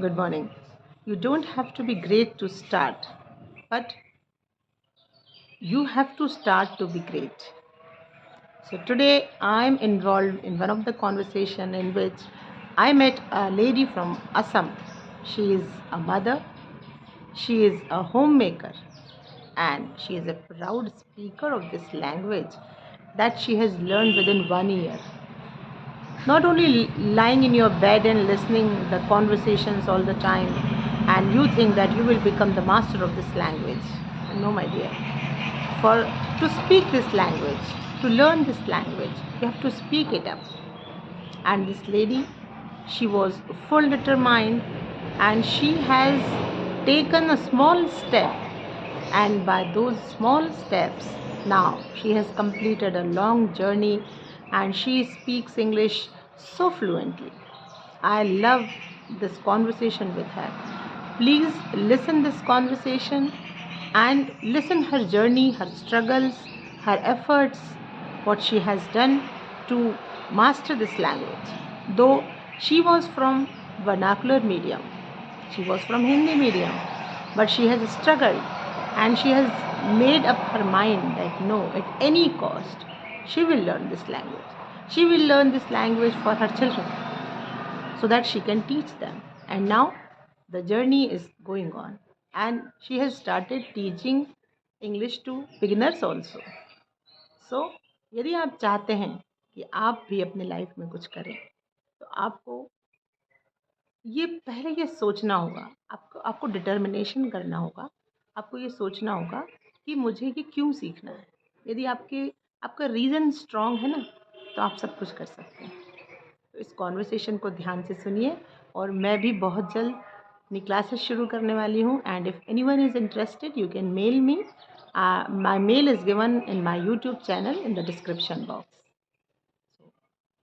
Good morning. You don't have to be great to start, but you have to start to be great. So today I'm involved in one of the conversation in which I met a lady from Assam. She is a mother, she is a homemaker, and she is a proud speaker of this language that she has learned within 1 year. Not only lying in your bed and listening the conversations all the time, and you think that you will become the master of this language. No, my dear. For to speak this language, to learn this language, you have to speak it up. And this lady, she was full determined, and she has taken a small step, and by those small steps now she has completed a long journey, and she speaks English so fluently. I love this conversation with her. Please listen this conversation and listen her journey, her struggles, her efforts, what she has done to master this language. Though she was from vernacular medium, she was from Hindi medium, but she has struggled, and she has made up her mind that no, at any cost, she will learn this language. She will learn this language for her children so that she can teach them. And now the journey is going on, and she has started teaching English to beginners also. So यदि आप चाहते हैं कि आप भी अपने life में कुछ करें, तो आपको पहले ये सोचना होगा, आपको डिटर्मिनेशन करना होगा, आपको ये सोचना होगा कि मुझे ये क्यों सीखना है। यदि आपका रीज़न स्ट्रॉन्ग है ना, तो आप सब कुछ कर सकते हैं। तो इस कॉन्वर्सेशन को ध्यान से सुनिए, और मैं भी बहुत जल्द अपनी क्लासेस शुरू करने वाली हूँ। And if anyone is interested, you can mail me. My mail is given in my YouTube channel in the description box. So,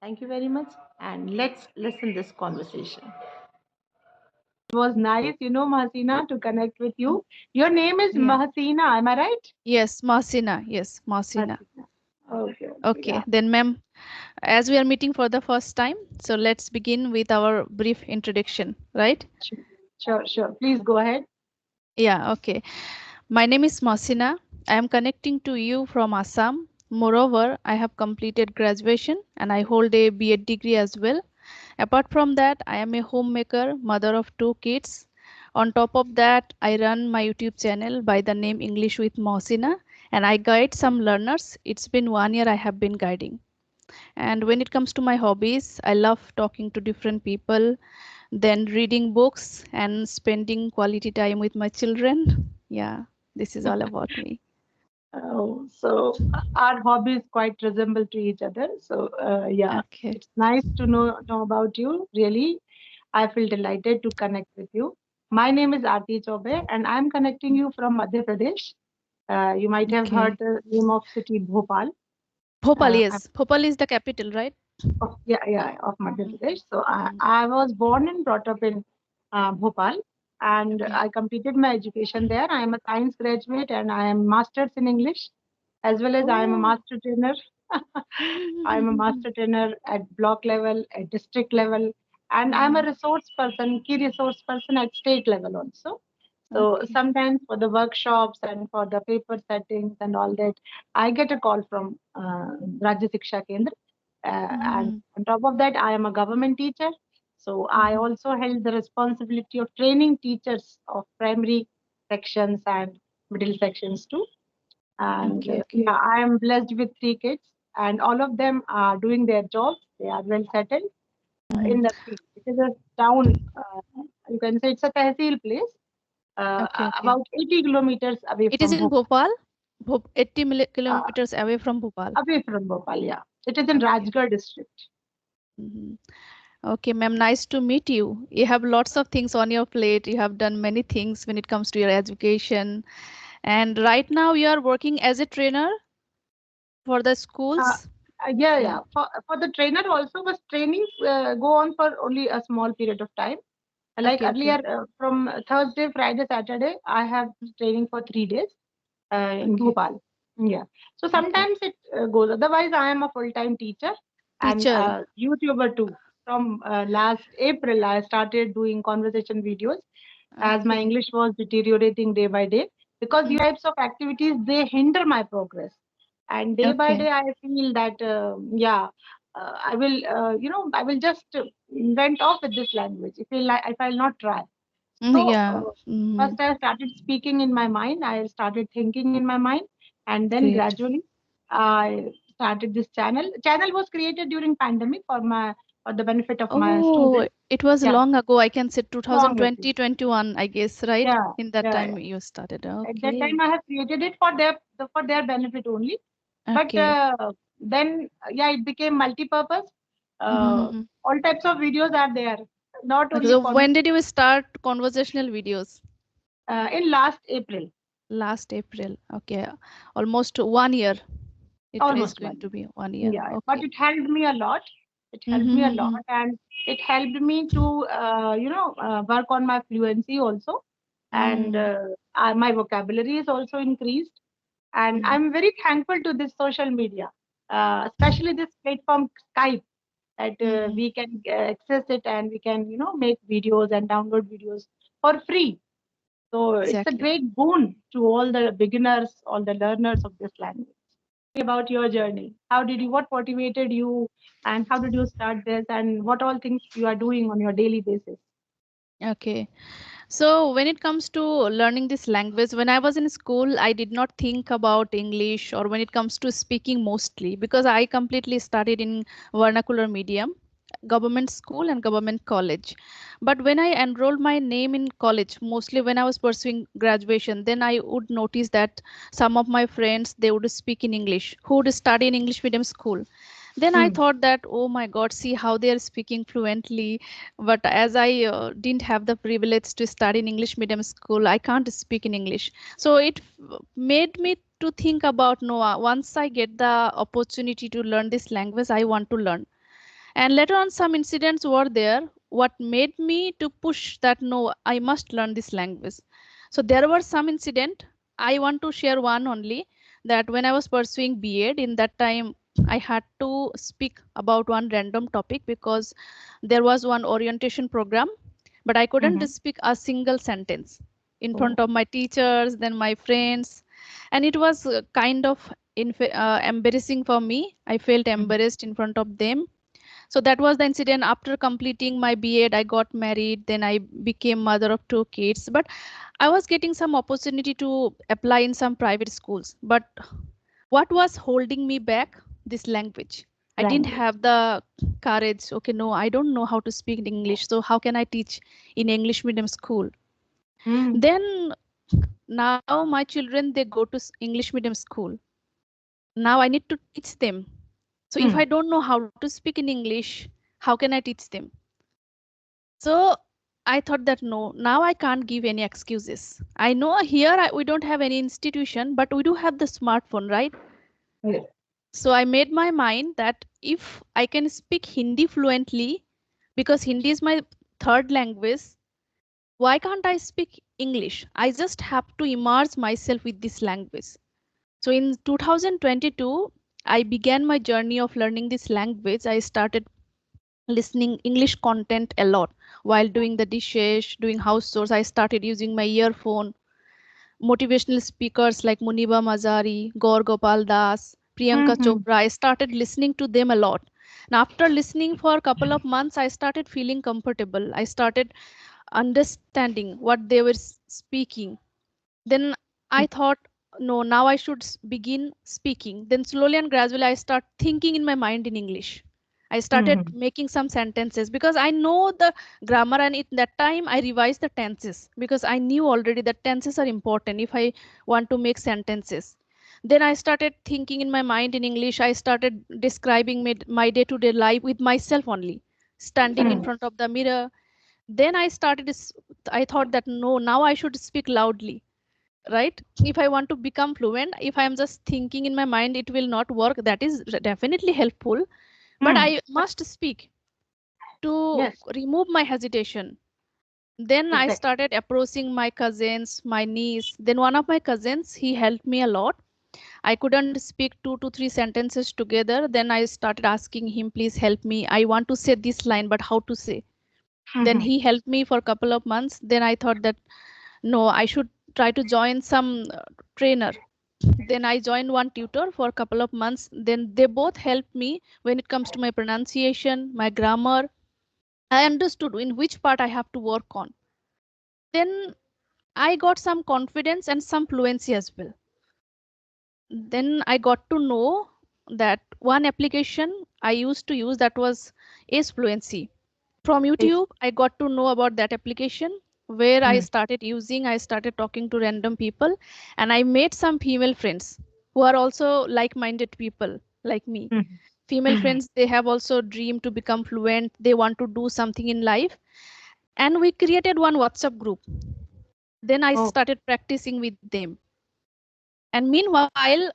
thank you very much, and let's listen this conversation. It was nice, Mahasina, to connect with you. Your name is Yeah. Mahasina, am I right? Yes, Masina. Yes, Masina. Mahasina. Okay, Okay, yeah. then, ma'am, as we are meeting for the first time, so let's begin with our brief introduction, right? Sure. Please go ahead. Yeah, okay. My name is Masina. I am connecting to you from Assam. Moreover, I have completed graduation and I hold a B.Ed degree as well. Apart from that, I am a homemaker, mother of 2 kids. On top of that, I run my YouTube channel by the name English with Mohsina, and I guide some learners. It's been 1 year I have been guiding. And when it comes to my hobbies, I love talking to different people, then reading books and spending quality time with my children. Yeah, this is all about me. So our hobbies quite resemble to each other. So yeah, Okay. it's nice to know about you. Really, I feel delighted to connect with you. My name is Aarti Chobe, and I'm connecting you from Madhya Pradesh. You might have heard Okay. the name of city Bhopal. Bhopal, I'm yes. Bhopal is the capital, right? of Madhya Mm, Pradesh. So mm. I was born and brought up in Bhopal, and Okay. I completed my education there. I am a science graduate, and I am masters in English, as well as I am a Oh. master trainer. I am a master trainer at block level, at district level, and I'm a Mm, key resource person at state level also. So okay. sometimes for the workshops and for the paper settings and all that, I get a call from Rajya Siksha Kendra. And Mm, on top of that, I am a government teacher. So I mhm. also held the responsibility of training teachers of primary sections and middle sections too. And Okay, okay. yeah, I am blessed with 3 kids, and all of them are doing their jobs. They are well settled Mhm. in the field. It is a town, you can say it's a tehsil place, Okay, okay. about 80 kilometers away It is from in Bhopal. Bhopal, 80 Uh, kilometers away from Bhopal. Away from Bhopal, yeah. It is in Okay. Rajgarh district. Mhm. Okay, ma'am, nice to meet you. You have lots of things on your plate. You have done many things when it comes to your education. And right now you are working as a trainer for the Uh, schools. Yeah. yeah. For the trainer also, but trainings go on for only a small period of time. Like Okay, earlier, okay. from Thursday, Friday, Saturday, I have training for 3 days in Okay. Bhopal. Yeah. So Okay. sometimes it goes. Otherwise, I am a full-time teacher and Teacher. YouTuber too. from last April, I started doing conversation videos as my Okay. English was deteriorating day by day, because these Mm, types of activities, they hinder my progress. And day by okay. day, I feel that, I will, I will just went off with this language if I'll not try. So Yeah. first, Mm, I started speaking in my mind. I started thinking in my mind, and then great. gradually, I started this channel. Channel was created during pandemic for the benefit of my Oh, students. it was Yeah, long ago. I can say long ago. 2020, 21, I guess, right? Yeah, In that yeah, time yeah. you started. At that Okay. time, I have created it for their benefit only. But Okay. then, yeah, it became multi-purpose. Uh, Mhm. all types of videos are there, not Okay, only so conversation. when did you start conversational videos? In last April, Last April. Okay. Almost 1 year. It is almost going one. to be 1 year. Yeah, but Okay. it helped me a lot. It helped me a lot, Mm-hmm. and it helped me to, work on my fluency also, and Mm. my vocabulary is also increased. And I'm very thankful to this social media, especially this platform Skype, that Mm. we can access it and we can, make videos and download videos for free. So it's a Exactly. great boon to all the beginners, all the learners of this language. About your journey. What motivated you, and how did you start this, and what all things you are doing on your daily basis? Okay. So when it comes to learning this language, when I was in school, I did not think about English or when it comes to speaking mostly because I completely studied in vernacular medium, government school and government college. But when I enrolled my name in college, mostly when I was pursuing graduation, then I would notice that some of my friends, they would speak in English, who would study in English medium school. Then I Hmm. thought that, oh my God, see how they are speaking fluently, but as I didn't have the privilege to study in English medium school, I can't speak in English. So it made me to think about, no, once I get the opportunity to learn this language, I want to learn. And later on, some incidents were there what made me to push that, no, I must learn this language. So there were some incident. I want to share one only, that when I was pursuing B.Ed, in that time I had to speak about one random topic because there was one orientation program, but I couldn't Mm-hmm. speak a single sentence in front Oh. of my teachers, then my friends, and it was kind of embarrassing for me. I felt Mm-hmm. embarrassed in front of them. So that was the incident. After completing my B.Ed, I got married, then I became mother of two kids. But I was getting some opportunity to apply in some private schools. But what was holding me back? This language. I didn't Language. have the courage. Okay, no, I don't know how to speak in English. So how can I teach in English medium school? Mm. Then now my children, they go to English medium school. Now I need to teach them. So if Mm. I don't know how to speak in English, how can I teach them? So I thought that, no, now I can't give any excuses. I know here we don't have any institution, but we do have the smartphone, right? Yes. So I made my mind that if I can speak Hindi fluently, because Hindi is my third language, why can't I speak English? I just have to immerse myself with this language. So in 2022, I began my journey of learning this language. I started listening English content a lot while doing the dishes, doing house chores. I started using my earphone. Motivational speakers like Muniba Mazari, Gaur Gopal Das, Priyanka Mm-hmm. Chopra. I started listening to them a lot. And after listening for a couple of months, I started feeling comfortable. I started understanding what they were speaking. Then I thought, no, now I should begin speaking. Then slowly and gradually, I start thinking in my mind in English. I started Mm-hmm. making some sentences because I know the grammar, and at that time I revised the tenses because I knew already that tenses are important if I want to make sentences. Then I started thinking in my mind in English. I started describing my day-to-day life with myself only, standing in Mm. front of the mirror. Then I thought that, no, now I should speak loudly, right? If I want to become fluent, if I am just thinking in my mind, it will not work. That is definitely helpful, but Mm. I must speak to Yes. remove my hesitation. Then I Exactly. started approaching my cousins, my niece. Then one of my cousins, he helped me a lot. I couldn't speak 2 to 3 sentences together. Then I started asking him, please help me. I want to say this line, but how to say? Then he helped me for a couple of months. Then I thought that no, I should try to join some trainer. Then I joined one tutor for a couple of months. Then they both helped me when it comes to my pronunciation, my grammar. I understood in which part I have to work on. Then I got some confidence and some fluency as well. Then I got to know that one application I used to use, that was Ace Fluency. From Yes. YouTube, I got to know about that application, where I Hmm. started using, I started talking to random people, and I made some female friends who are also like-minded people like me. Hmm. Female Hmm. friends, they have also dream to become fluent, they want to do something in life, and we created one WhatsApp group. Then I Oh. started practicing with them. And meanwhile,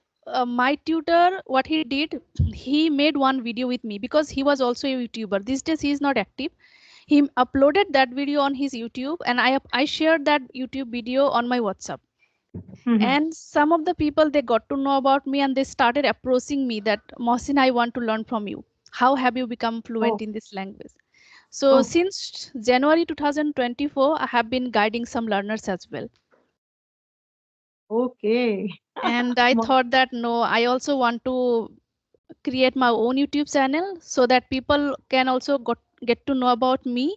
my tutor, what he did, he made one video with me because he was also a YouTuber. These days he is not active. He uploaded that video on his YouTube, and I shared that YouTube video on my WhatsApp. Hmm. And some of the people, they got to know about me and they started approaching me that, Mohsin, I want to learn from you. How have you become fluent Oh. in this language? So Oh. since January 2024, I have been guiding some learners as well. Okay. And I Mo- thought that no, I also want to create my own YouTube channel so that people can also get to know about me,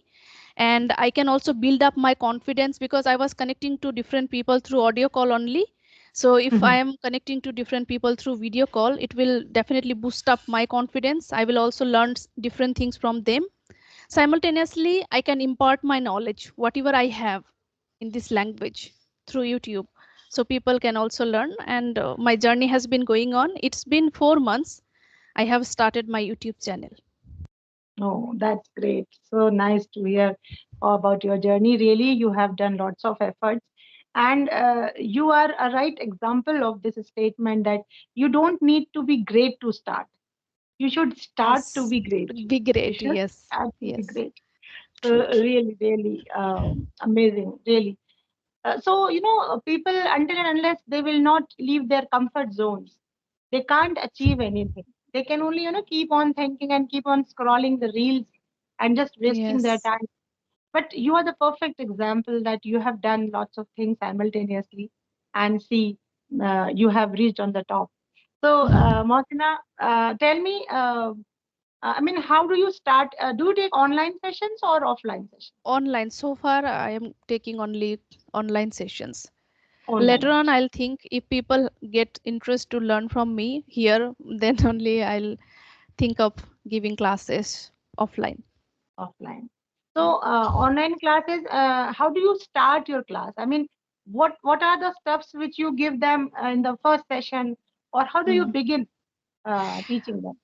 and I can also build up my confidence because I was connecting to different people through audio call only. So if I Mhm. am connecting to different people through video call, it will definitely boost up my confidence. I will also learn different things from them. Simultaneously, I can impart my knowledge, whatever I have in this language, through YouTube. So people can also learn. And my journey has been going on. It's been 4 months. I have started my YouTube channel. Oh, that's great. So nice to hear about your journey. Really, you have done lots of efforts. And you are a right example of this statement that you don't need to be great to start. You should start to Yes. be great. Be You great. should Yes. start to be Yes. great. So True. True. really, really amazing. Really. People, until and unless they will not leave their comfort zones, they can't achieve anything. They can only, keep on thinking and keep on scrolling the reels and just wasting their Yes. time. But you are the perfect example that you have done lots of things simultaneously and see, you have reached on the top. So, Mohsina, tell me, I mean, how do you start? Do you take online sessions or offline sessions? Online. So far, I am taking only online sessions. Later Online, on, I'll think if people get interest to learn from me here, then only I'll think of giving classes offline. offline. Yeah. So, online classes, how do you start your class? I mean, what are the steps which you give them in the first session, or how do you Mm. begin teaching them?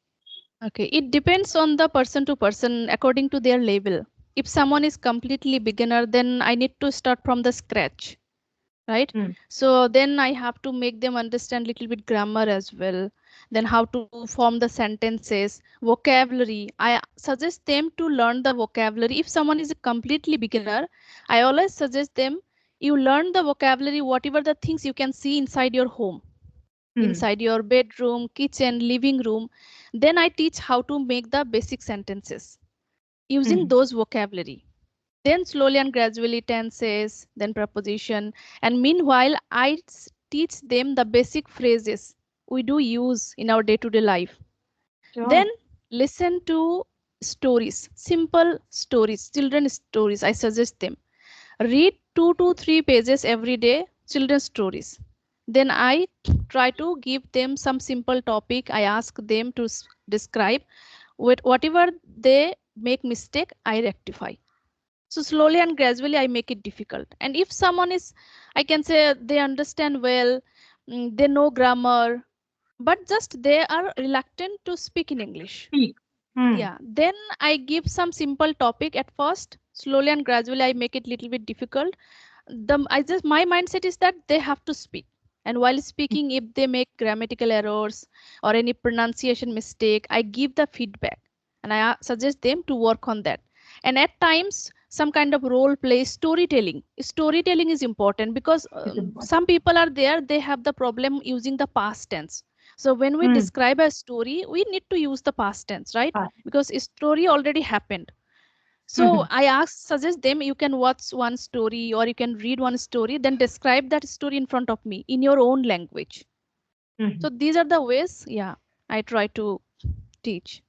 Okay, it depends on the person to person according to their level. If someone is completely beginner, then I need to start from the scratch, right? Hmm. So then I have to make them understand little bit grammar as well, then how to form the sentences, vocabulary. I suggest them to learn the vocabulary. If someone is a completely beginner, I always suggest them, you learn the vocabulary, whatever the things you can see inside your home, Hmm. inside your bedroom, kitchen, living room. Then I teach how to make the basic sentences using Hmm. those vocabulary. Then slowly and gradually tenses, then preposition. And meanwhile, teach them the basic phrases we do use in our day-to-day life. Sure. Then listen to stories, simple stories, children stories. I suggest them. Read 2 to 3 pages every day, children's stories. Then I try to give them some simple topic. I ask them to describe with whatever they make mistake, I rectify. So slowly and gradually I make it difficult. And if someone is, I can say they understand well, they know grammar, but just they are reluctant to speak in English. Speak. Hmm. Yeah, then I give some simple topic at first. Slowly and gradually I make it little bit difficult. My mindset is that they have to speak. And while speaking, if they make grammatical errors or any pronunciation mistake, I give the feedback and I suggest them to work on that. And at times some kind of role play. Storytelling is important because It's important. some people are there, they have the problem using the past tense. So when we Hmm. describe a story, we need to use the past tense, right? Ah. Because a story already happened. So Mhm. suggest them, you can watch one story or you can read one story, then describe that story in front of me in your own language. Mhm. So these are the ways, yeah, I try to teach.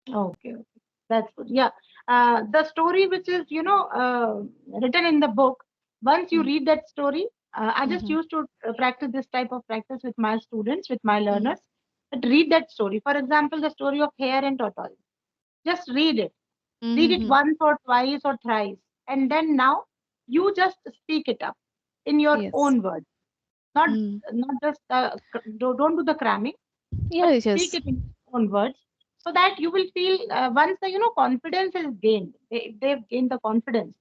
Okay, okay. That's good. Yeah. The story which is, written in the book, once you Mm, read that story, I just mhm, used to practice this type of practice with my students, with my mm, learners. But read that story. For example, the story of hare and tortoise. Just read it. Read it mhm. once or twice or thrice. And then now you just speak it up in your Yes. own words. Not Mm. not just don't do the cramming, but Yes, speak yes, it in your own words so that you will feel once the confidence is gained, they've gained the confidence,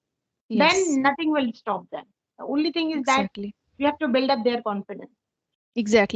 yes, then nothing will stop them. The only thing is that exactly, you have to build up their confidence. exactly.